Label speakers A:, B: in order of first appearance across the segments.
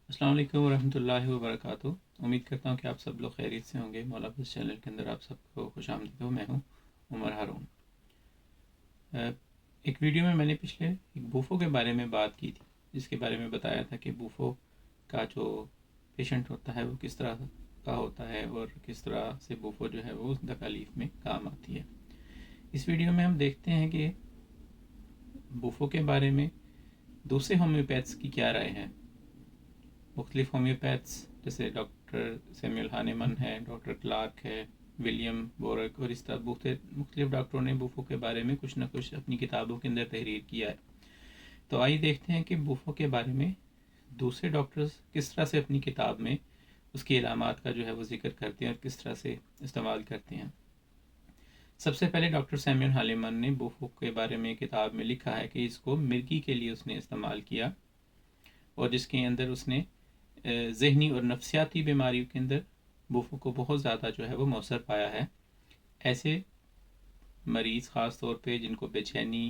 A: السلام علیکم ورحمۃ اللہ وبرکاتہ۔ امید کرتا ہوں کہ آپ سب لوگ خیریت سے ہوں گے۔ مولا بس چینل کے اندر آپ سب کو خوش آمدید ہو۔ میں ہوں عمر ہارون۔ ایک ویڈیو میں نے پچھلے ایک بوفو کے بارے میں بات کی تھی، جس کے بارے میں بتایا تھا کہ بوفو کا جو پیشنٹ ہوتا ہے وہ کس طرح کا ہوتا ہے اور کس طرح سے بوفو جو ہے وہ اس تکالیف میں کام آتی ہے۔ اس ویڈیو میں ہم دیکھتے ہیں کہ بوفو کے بارے میں دوسرے ہومیوپیتھس کی کیا رائے ہے۔ مختلف ہومیوپیتھس جیسے ڈاکٹر سیمیول ہانیمن ہے، ڈاکٹر کلارک ہے، ولیم بورک اور اس طرح مختلف ڈاکٹروں نے بوفو کے بارے میں کچھ نہ کچھ اپنی کتابوں کے اندر تحریر کیا ہے۔ تو آئیے دیکھتے ہیں کہ بوفو کے بارے میں دوسرے ڈاکٹرز کس طرح سے اپنی کتاب میں اس کی علامات کا جو ہے وہ ذکر کرتے ہیں اور کس طرح سے استعمال کرتے ہیں۔ سب سے پہلے ڈاکٹر سیمیول ہانیمن نے بوفو کے بارے میں کتاب میں لکھا ہے کہ اس کو مرگی کے لیے اس نے استعمال کیا، اور جس کے اندر اس نے ذہنی اور نفسیاتی بیماریوں کے اندر بوفو کو بہت زیادہ جو ہے وہ مؤثر پایا ہے۔ ایسے مریض خاص طور پہ جن کو بے چینی،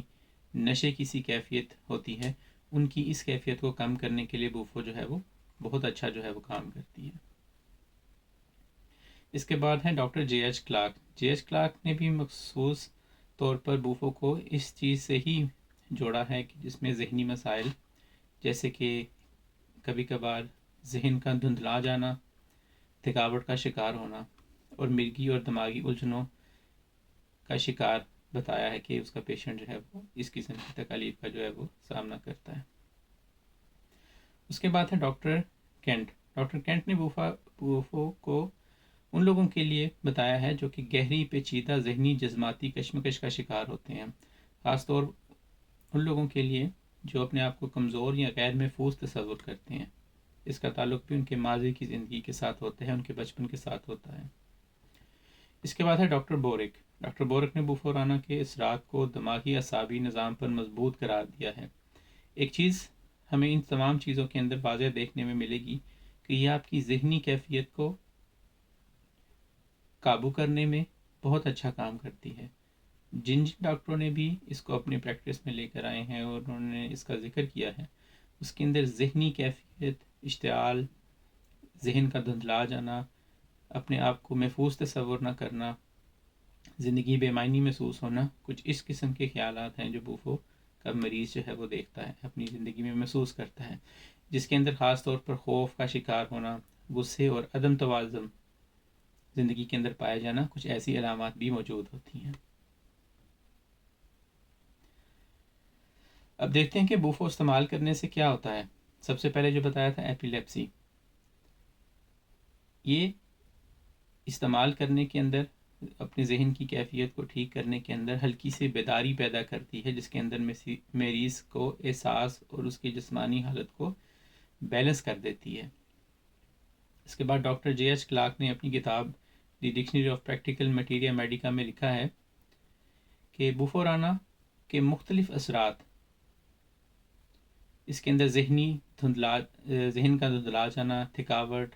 A: نشے کی سی کیفیت ہوتی ہے، ان کی اس کیفیت کو کم کرنے کے لیے بوفو جو ہے وہ بہت اچھا جو ہے وہ کام کرتی ہے۔ اس کے بعد ہے doctor J H Clark. J H Clark نے بھی مخصوص طور پر بوفو کو اس چیز سے ہی جوڑا ہے کہ جس میں ذہنی مسائل جیسے کہ کبھی کبھار ذہن کا دھندلا جانا، تھکاوٹ کا شکار ہونا اور مرگی اور دماغی الجھنوں کا شکار بتایا ہے کہ اس کا پیشنٹ جو ہے وہ اس قسم کی تکالیف کا جو ہے وہ سامنا کرتا ہے۔ اس کے بعد ہے ڈاکٹر کینٹ۔ ڈاکٹر کینٹ نے بوفو کو ان لوگوں کے لیے بتایا ہے جو کہ گہری پیچیدہ ذہنی جذباتی کشمکش کا شکار ہوتے ہیں، خاص طور ان لوگوں کے لیے جو اپنے آپ کو کمزور یا غیر محفوظ تصور کرتے ہیں۔ اس کا تعلق بھی ان کے ماضی کی زندگی کے ساتھ ہوتا ہے، ان کے بچپن کے ساتھ ہوتا ہے۔ اس کے بعد ہے ڈاکٹر بورک۔ ڈاکٹر بورک نے بوفو رانا کے اثرات کو دماغی اعصابی نظام پر مضبوط قرار دیا ہے۔ ایک چیز ہمیں ان تمام چیزوں کے اندر واضح دیکھنے میں ملے گی کہ یہ آپ کی ذہنی کیفیت کو قابو کرنے میں بہت اچھا کام کرتی ہے۔ جن ڈاکٹروں نے بھی اس کو اپنی پریکٹس میں لے کر آئے ہیں اور انہوں نے اس کا ذکر کیا ہے، اس کے اندر ذہنی کیفیت، اشتعال، ذہن کا دھندلا جانا، اپنے آپ کو محفوظ تصور نہ کرنا، زندگی بے معنی محسوس ہونا، کچھ اس قسم کے خیالات ہیں جو بوفو کا مریض جو ہے وہ دیکھتا ہے، اپنی زندگی میں محسوس کرتا ہے، جس کے اندر خاص طور پر خوف کا شکار ہونا، غصے اور عدم توازن زندگی کے اندر پایا جانا، کچھ ایسی علامات بھی موجود ہوتی ہیں۔ اب دیکھتے ہیں کہ بوفو استعمال کرنے سے کیا ہوتا ہے۔ سب سے پہلے جو بتایا تھا ایپیلیپسی، یہ استعمال کرنے کے اندر اپنے ذہن کی کیفیت کو ٹھیک کرنے کے اندر ہلکی سی بیداری پیدا کرتی ہے، جس کے اندر مریض کو احساس اور اس کی جسمانی حالت کو بیلنس کر دیتی ہے۔ اس کے بعد ڈاکٹر جے ایچ کلارک نے اپنی کتاب دی ڈکشنری آف پریکٹیکل میٹیریا میڈیکا میں لکھا ہے کہ بوفو رانا کے مختلف اثرات، اس کے اندر ذہن کا دھندلا جانا، تھکاوٹ،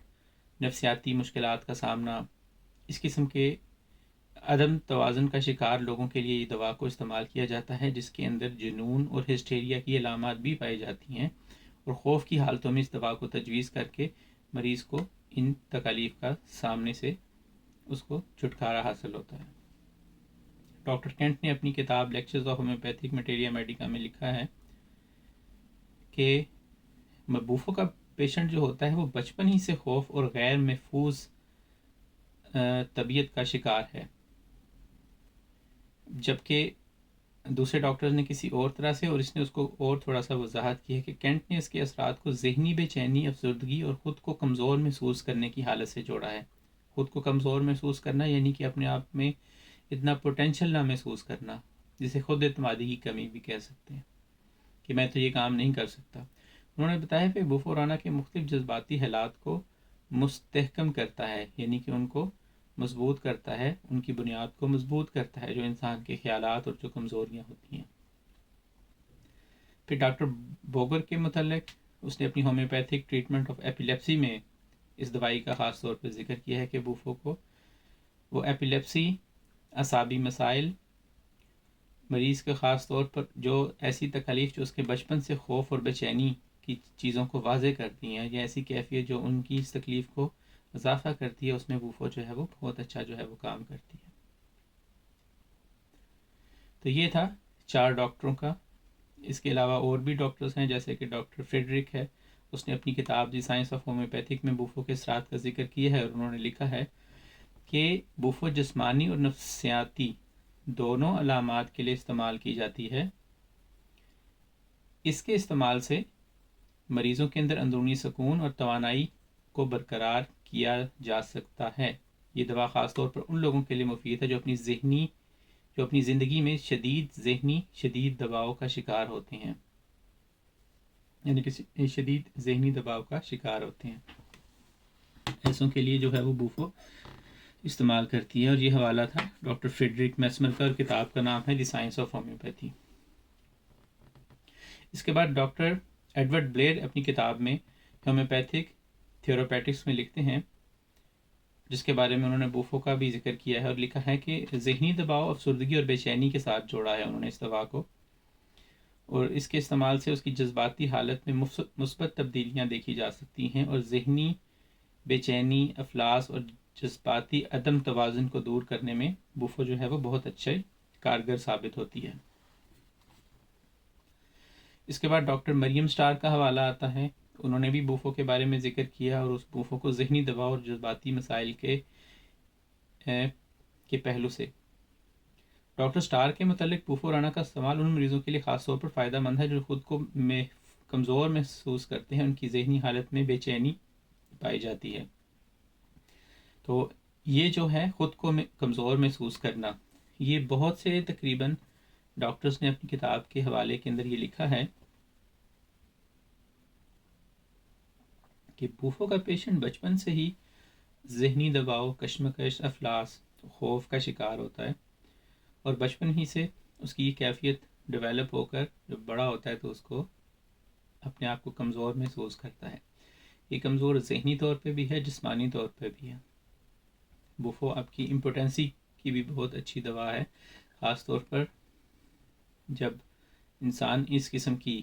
A: نفسیاتی مشکلات کا سامنا، اس قسم کے عدم توازن کا شکار لوگوں کے لیے یہ دوا کو استعمال کیا جاتا ہے، جس کے اندر جنون اور ہسٹیریا کی علامات بھی پائی جاتی ہیں، اور خوف کی حالتوں میں اس دوا کو تجویز کر کے مریض کو ان تکالیف کا سامنے سے اس کو چھٹکارا حاصل ہوتا ہے۔ ڈاکٹر کینٹ نے اپنی کتاب لیکچرز آف ہومیوپیتھک میٹیریا میڈیکا میں لکھا ہے کہ بوفو کا پیشنٹ جو ہوتا ہے وہ بچپن ہی سے خوف اور غیر محفوظ طبیعت کا شکار ہے، جبکہ دوسرے ڈاکٹرز نے کسی اور طرح سے، اور اس نے اس کو اور تھوڑا سا وضاحت کی ہے کہ کینٹ نے اس کے اثرات کو ذہنی بے چینی، افسردگی اور خود کو کمزور محسوس کرنے کی حالت سے جوڑا ہے۔ خود کو کمزور محسوس کرنا یعنی کہ اپنے آپ میں اتنا پوٹینشیل نہ محسوس کرنا، جسے خود اعتمادی کی کمی بھی کہہ سکتے ہیں کہ میں تو یہ کام نہیں کر سکتا۔ انہوں نے بتایا کہ بوفو رانا کے مختلف جذباتی حالات کو مستحکم کرتا ہے، یعنی کہ ان کو مضبوط کرتا ہے، ان کی بنیاد کو مضبوط کرتا ہے، جو انسان کے خیالات اور جو کمزوریاں ہوتی ہیں۔ پھر ڈاکٹر بوگر کے متعلق اس نے اپنی ہومیوپیتھک ٹریٹمنٹ آف ایپیلیپسی میں اس دوائی کا خاص طور پر ذکر کیا ہے کہ بوفو کو وہ ایپیلیپسی، اعصابی مسائل، مریض کے خاص طور پر جو ایسی تکالیف جو اس کے بچپن سے خوف اور بے چینی کی چیزوں کو واضح کرتی ہیں یا ایسی کیفیت جو ان کی اس تکلیف کو اضافہ کرتی ہے، اس میں بوفو جو ہے وہ بہت اچھا جو ہے وہ کام کرتی ہے۔ تو یہ تھا 4 ڈاکٹروں کا۔ اس کے علاوہ اور بھی ڈاکٹرز ہیں، جیسے کہ ڈاکٹر فریڈرک ہے، اس نے اپنی کتاب دی سائنس آف ہومیوپیتھک میں بوفو کے اثرات کا ذکر کیا ہے، اور انہوں نے لکھا ہے کہ بوفو جسمانی اور نفسیاتی دونوں علامات کے لیے استعمال کی جاتی ہے۔ اس کے استعمال سے مریضوں کے اندر اندرونی سکون اور توانائی کو برقرار کیا جا سکتا ہے۔ یہ دوا خاص طور پر ان لوگوں کے لیے مفید ہے جو اپنی زندگی میں شدید دباؤ کا شکار ہوتے ہیں، یعنی کہ شدید ذہنی دباؤ کا شکار ہوتے ہیں، ایسوں کے لیے جو ہے وہ بوفو استعمال کرتی ہے۔ اور یہ حوالہ تھا ڈاکٹر فریڈرک میسمر کا، اور کتاب کا نام ہے دی سائنس آف ہومیوپیتھی۔ اس کے بعد ڈاکٹر ایڈورڈ بلیئر اپنی کتاب میں ہومیوپیتھک تھیوروپیٹکس میں لکھتے ہیں، جس کے بارے میں انہوں نے بوفو کا بھی ذکر کیا ہے، اور لکھا ہے کہ ذہنی دباؤ، افسردگی اور بے چینی کے ساتھ جوڑا ہے انہوں نے اس دوا کو، اور اس کے استعمال سے اس کی جذباتی حالت میں مثبت تبدیلیاں دیکھی جا سکتی ہیں، اور ذہنی بے چینی، افلاس اور جذباتی عدم توازن کو دور کرنے میں بوفو جو ہے وہ بہت اچھے کارگر ثابت ہوتی ہے۔ اس کے بعد ڈاکٹر مریم سٹار کا حوالہ آتا ہے، انہوں نے بھی بوفو کے بارے میں ذکر کیا، اور اس بوفو کو ذہنی دباؤ اور جذباتی مسائل کے پہلو سے۔ ڈاکٹر سٹار کے متعلق بوفو رانا کا استعمال ان مریضوں کے لیے خاص طور پر فائدہ مند ہے جو خود کو کمزور محسوس کرتے ہیں، ان کی ذہنی حالت میں بے چینی پائی جاتی ہے۔ تو یہ جو ہے خود کو کمزور محسوس کرنا، یہ بہت سے تقریباً ڈاکٹرز نے اپنی کتاب کے حوالے کے اندر یہ لکھا ہے کہ بوفو کا پیشنٹ بچپن سے ہی ذہنی دباؤ، کشمکش، افلاس، خوف کا شکار ہوتا ہے، اور بچپن ہی سے اس کی یہ کیفیت ڈیولپ ہو کر جب بڑا ہوتا ہے تو اس کو اپنے آپ کو کمزور محسوس کرتا ہے۔ یہ کمزور ذہنی طور پہ بھی ہے، جسمانی طور پہ بھی ہے۔ بوفو آپ کی امپوٹنسی کی بھی بہت اچھی دوا ہے، خاص طور پر جب انسان اس قسم کی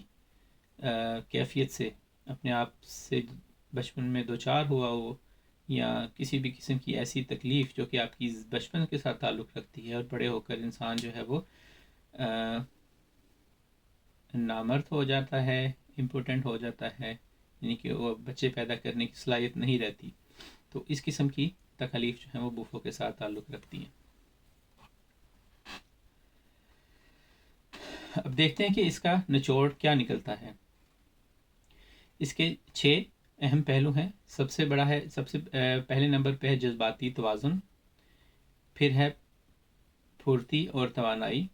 A: کیفیت سے اپنے آپ سے بچپن میں دوچار ہوا ہو، یا کسی بھی قسم کی ایسی تکلیف جو کہ آپ کی بچپن کے ساتھ تعلق رکھتی ہے، اور بڑے ہو کر انسان جو ہے وہ نامرد ہو جاتا ہے، امپوٹنٹ ہو جاتا ہے، یعنی کہ وہ بچے پیدا کرنے کی صلاحیت نہیں رہتی، تو اس قسم کی تکلیف جو ہے وہ بوفو کے ساتھ تعلق رکھتی ہیں۔ اب دیکھتے ہیں کہ اس کا نچوڑ کیا نکلتا ہے۔ اس کے 6 اہم پہلو ہیں۔ سب سے پہلے نمبر پہ ہے جذباتی توازن، پھر ہے پھرتی اور توانائی،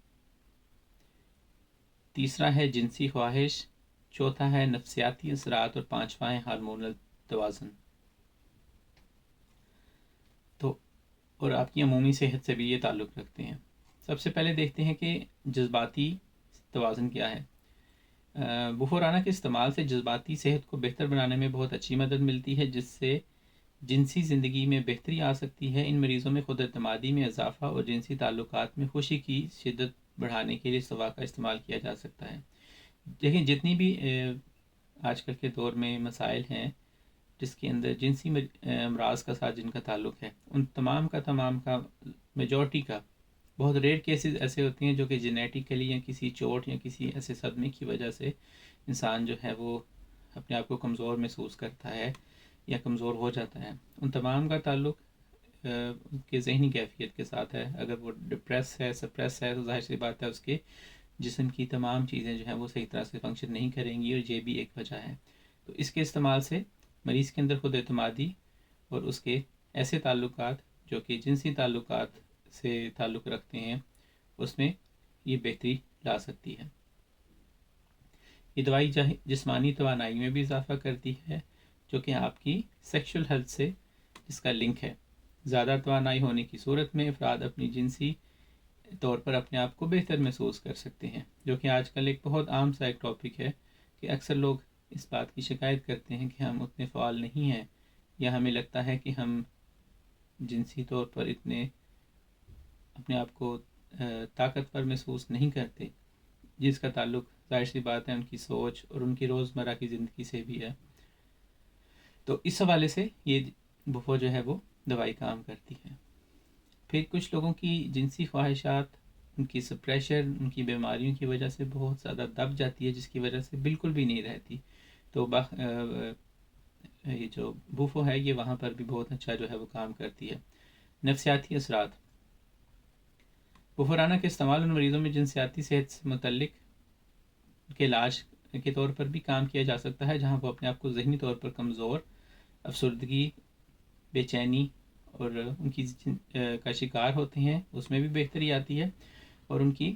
A: تیسرا ہے جنسی خواہش، چوتھا ہے نفسیاتی اثرات، اور پانچواں ہے ہارمونل توازن۔ تو اور آپ کی عمومی صحت سے بھی یہ تعلق رکھتے ہیں۔ سب سے پہلے دیکھتے ہیں کہ جذباتی توازن کیا ہے۔ بوفو رانا کے استعمال سے جذباتی صحت کو بہتر بنانے میں بہت اچھی مدد ملتی ہے، جس سے جنسی زندگی میں بہتری آ سکتی ہے۔ ان مریضوں میں خود اعتمادی میں اضافہ اور جنسی تعلقات میں خوشی کی شدت بڑھانے کے لیے اس دوا کا استعمال کیا جا سکتا ہے۔ دیکھیں جتنی بھی آج کل کے دور میں مسائل ہیں جس کے اندر جنسی امراض کا ساتھ جن کا تعلق ہے، ان تمام کا میجورٹی کا بہت ریئر کیسز ایسے ہوتے ہیں جو کہ جینیٹیکلی یا کسی چوٹ یا کسی ایسے صدمے کی وجہ سے انسان جو ہے وہ اپنے آپ کو کمزور محسوس کرتا ہے یا کمزور ہو جاتا ہے۔ ان تمام کا تعلق ان کے ذہنی کیفیت کے ساتھ ہے۔ اگر وہ ڈپریس ہے، سپریس ہے، تو ظاہر سی بات ہے اس کے جسم کی تمام چیزیں جو ہیں وہ صحیح طرح سے فنکشن نہیں کریں گی، اور یہ بھی ایک وجہ ہے۔ تو اس کے استعمال سے مریض کے اندر خود اعتمادی اور اس کے ایسے تعلقات جو کہ جنسی تعلقات سے تعلق رکھتے ہیں اس میں یہ بہتری لا سکتی ہے۔ یہ دوائی جسمانی توانائی میں بھی اضافہ کرتی ہے، جو کہ آپ کی سیکشل ہیلتھ سے اس کا لنک ہے۔ زیادہ توانائی ہونے کی صورت میں افراد اپنی جنسی طور پر اپنے آپ کو بہتر محسوس کر سکتے ہیں، جو کہ آج کل ایک بہت عام سا ایک ٹاپک ہے کہ اکثر لوگ اس بات کی شکایت کرتے ہیں کہ ہم اتنے فعال نہیں ہیں، یا ہمیں لگتا ہے کہ ہم جنسی طور پر اتنے اپنے آپ کو طاقتور محسوس نہیں کرتے، جس کا تعلق ظاہر سی بات ہے ان کی سوچ اور ان کی روزمرہ کی زندگی سے بھی ہے. تو اس حوالے سے یہ بفو جو ہے وہ دوائی کام کرتی ہے. پھر کچھ لوگوں کی جنسی خواہشات، ان کی سپریشن، ان کی بیماریوں کی وجہ سے بہت زیادہ دب جاتی ہے، جس کی وجہ سے بالکل بھی نہیں رہتی. تو یہ جو بوفو ہے یہ وہاں پر بھی بہت اچھا جو ہے وہ کام کرتی ہے. نفسیاتی اثرات. بوفورانہ کے استعمال ان مریضوں میں جنسیاتی صحت سے متعلق کے علاج کے طور پر بھی کام کیا جا سکتا ہے، جہاں وہ اپنے آپ کو ذہنی طور پر کمزور، افسردگی، بے چینی اور ان کی کا شکار ہوتے ہیں، اس میں بھی بہتری آتی ہے، اور ان کی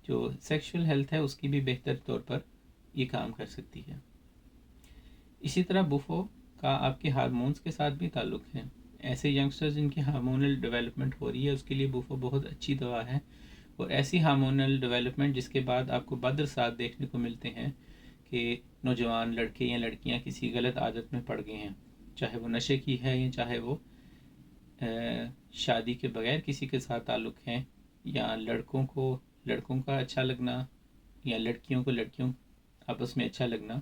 A: جو سیکشول ہیلتھ ہے اس کی بھی بہتر طور پر یہ کام کر سکتی ہے. اسی طرح بوفو کا آپ کے ہارمونز کے ساتھ بھی تعلق ہے. ایسے ینگسٹرز جن کی ہارمونل ڈیولپمنٹ ہو رہی ہے اس کے لیے بوفو بہت اچھی دوا ہے، اور ایسی ہارمونل ڈیولپمنٹ جس کے بعد آپ کو بد اثرات دیکھنے کو ملتے ہیں کہ نوجوان لڑکے یا لڑکیاں کسی غلط عادت میں پڑ گئے ہیں، چاہے وہ نشے کی ہے یا چاہے وہ شادی کے بغیر کسی کے ساتھ تعلق ہیں، یا لڑکوں کا اچھا لگنا یا لڑکیوں کو لڑکیوں آپس میں اچھا لگنا،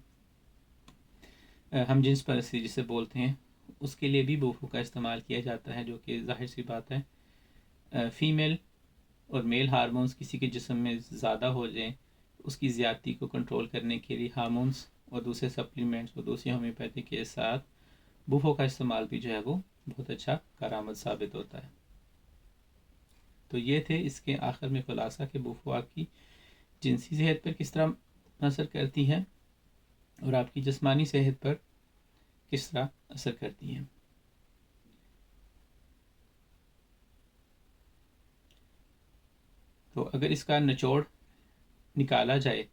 A: ہم جنس پرستی جسے بولتے ہیں، اس کے لیے بھی بوفو کا استعمال کیا جاتا ہے، جو کہ ظاہر سی بات ہے فیمیل اور میل ہارمونز کسی کے جسم میں زیادہ ہو جائیں، اس کی زیادتی کو کنٹرول کرنے کے لیے ہارمونز اور دوسرے سپلیمنٹس اور دوسری ہومیوپیتھی کے ساتھ بوفو کا استعمال بھی جو ہے وہ بہت اچھا کارآمد ثابت ہوتا ہے. تو یہ تھے اس کے آخر میں خلاصہ کہ بوفو آپ کی جنسی صحت پر کس طرح اثر کرتی ہے اور آپ کی جسمانی صحت پر کس طرح اثر کرتی ہے. تو اگر اس کا نچوڑ نکالا جائے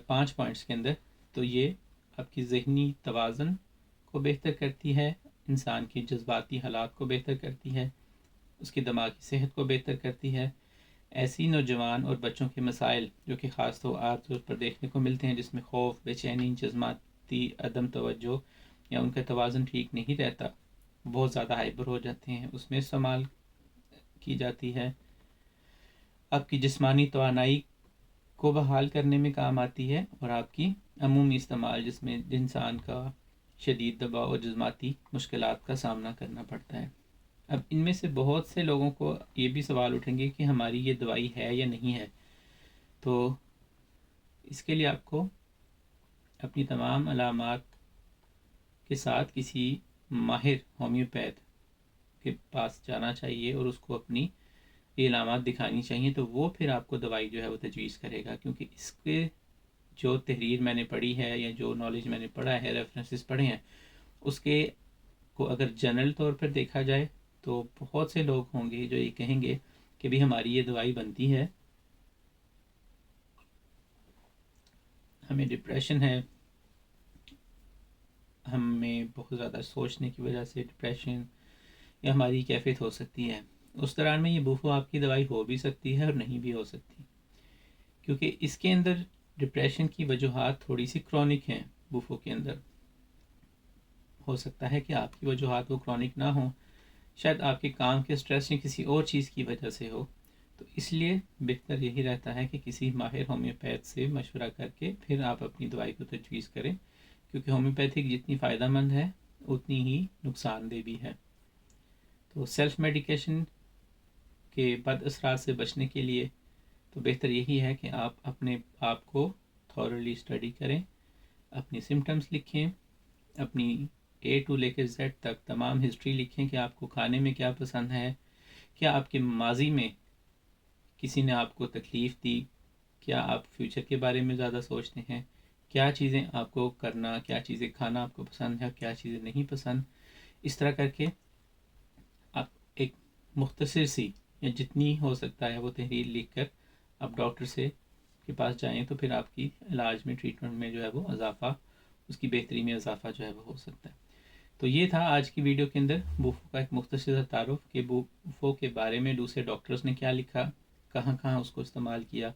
A: 5 پوائنٹس کے اندر، تو یہ آپ کی ذہنی توازن کو بہتر کرتی ہے، انسان کی جذباتی حالات کو بہتر کرتی ہے، اس کی دماغی صحت کو بہتر کرتی ہے. ایسی نوجوان اور بچوں کے مسائل جو کہ خاص طور پر دیکھنے کو ملتے ہیں، جس میں خوف، بے چینی، جذباتی عدم توجہ یا ان کا توازن ٹھیک نہیں رہتا، بہت زیادہ ہائپر ہو جاتے ہیں، اس میں استعمال کی جاتی ہے. آپ کی جسمانی توانائی کو بحال کرنے میں کام آتی ہے، اور آپ کی عمومی استعمال جس میں انسان کا شدید دباؤ اور جسمانی مشکلات کا سامنا کرنا پڑتا ہے. اب ان میں سے بہت سے لوگوں کو یہ بھی سوال اٹھیں گے کہ ہماری یہ دوائی ہے یا نہیں ہے. تو اس کے لیے آپ کو اپنی تمام علامات کے ساتھ کسی ماہر ہومیوپیتھ کے پاس جانا چاہیے اور اس کو اپنی یہ علامات دکھانی چاہیے، تو وہ پھر آپ کو دوائی جو ہے وہ تجویز کرے گا. کیونکہ اس کے جو تحریر میں نے پڑھی ہے یا جو نالج میں نے پڑھا ہے، ریفرنسز پڑھے ہیں، اس کے کو اگر جنرل طور پر دیکھا جائے تو بہت سے لوگ ہوں گے جو یہ کہیں گے کہ بھی ہماری یہ دوائی بنتی ہے، ہمیں ڈپریشن ہے، ہمیں بہت زیادہ سوچنے کی وجہ سے ڈپریشن یا ہماری کیفیت ہو سکتی ہے. اس دوران میں یہ بوفو آپ کی دوائی ہو بھی سکتی ہے اور نہیں بھی ہو سکتی، کیونکہ اس کے اندر ڈپریشن کی وجوہات تھوڑی سی کرونک ہیں. بوفو کے اندر ہو سکتا ہے کہ آپ کی وجوہات وہ کرونک نہ ہوں، شاید آپ کے کام کے سٹریس یا کسی اور چیز کی وجہ سے ہو. تو اس لیے بہتر یہی رہتا ہے کہ کسی ماہر ہومیوپیتھ سے مشورہ کر کے پھر آپ اپنی دوائی کو تجویز کریں، کیونکہ ہومیوپیتھک جتنی فائدہ مند ہے اتنی ہی نقصان دہ بھی ہے. تو سیلف میڈیکیشن کے بد اثرات سے بچنے کے لیے تو بہتر یہی ہے کہ آپ اپنے آپ کو تھورلی اسٹڈی کریں، اپنی سمٹمز لکھیں، اپنی A to لے کے Z تک تمام ہسٹری لکھیں کہ آپ کو کھانے میں کیا پسند ہے، کیا آپ کے ماضی میں کسی نے آپ کو تکلیف دی، کیا آپ فیوچر کے بارے میں زیادہ سوچتے ہیں، کیا چیزیں آپ کو کرنا، کیا چیزیں کھانا آپ کو پسند ہے، کیا چیزیں نہیں پسند. اس طرح کر کے آپ ایک مختصر سی یا جتنی ہو سکتا ہے وہ تحریر لکھ کر آپ ڈاکٹر سے کے پاس جائیں، تو پھر آپ کی علاج میں، ٹریٹمنٹ میں جو ہے وہ اضافہ، اس کی بہتری میں اضافہ جو ہے وہ ہو سکتا ہے. تو یہ تھا آج کی ویڈیو کے اندر بوفو کا ایک مختصر تعارف کہ بوفو کے بارے میں دوسرے ڈاکٹرز نے کیا لکھا، کہاں کہاں اس کو استعمال کیا،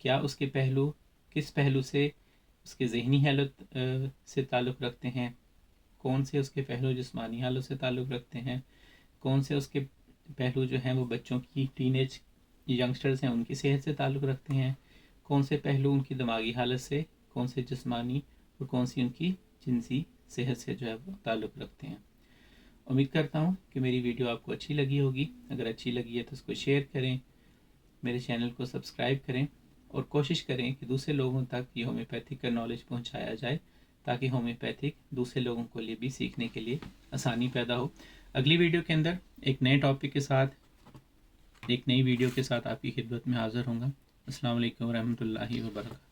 A: کیا اس کے پہلو کس پہلو سے اس کے ذہنی حالت سے تعلق رکھتے ہیں، کون سے اس کے پہلو جسمانی حالت سے تعلق رکھتے ہیں، کون سے اس کے پہلو جو ہیں وہ بچوں کی ٹین ایج ینگسٹرز ہیں ان کی صحت سے تعلق رکھتے ہیں، کون سے پہلو ان کی دماغی حالت سے، کون سے جسمانی اور کون سی ان کی جنسی صحت سے جو ہے وہ تعلق رکھتے ہیں۔ امید کرتا ہوں کہ میری ویڈیو آپ کو اچھی لگی ہوگی۔ اگر اچھی لگی ہے تو اس کو شیئر کریں، میرے چینل کو سبسکرائب کریں اور کوشش کریں کہ دوسرے لوگوں تک یہ ہومیوپیتھک کا نالج پہنچایا جائے، تاکہ ہومیوپیتھک دوسرے لوگوں کو لیے بھی سیکھنے کے لیے آسانی پیدا ہو۔ اگلی ویڈیو کے اندر ایک نئے ٹاپک کے ساتھ، ایک نئی ویڈیو کے ساتھ آپ کی خدمت میں حاضر ہوں گا۔ السلام علیکم ورحمۃ اللہ وبرکاتہ۔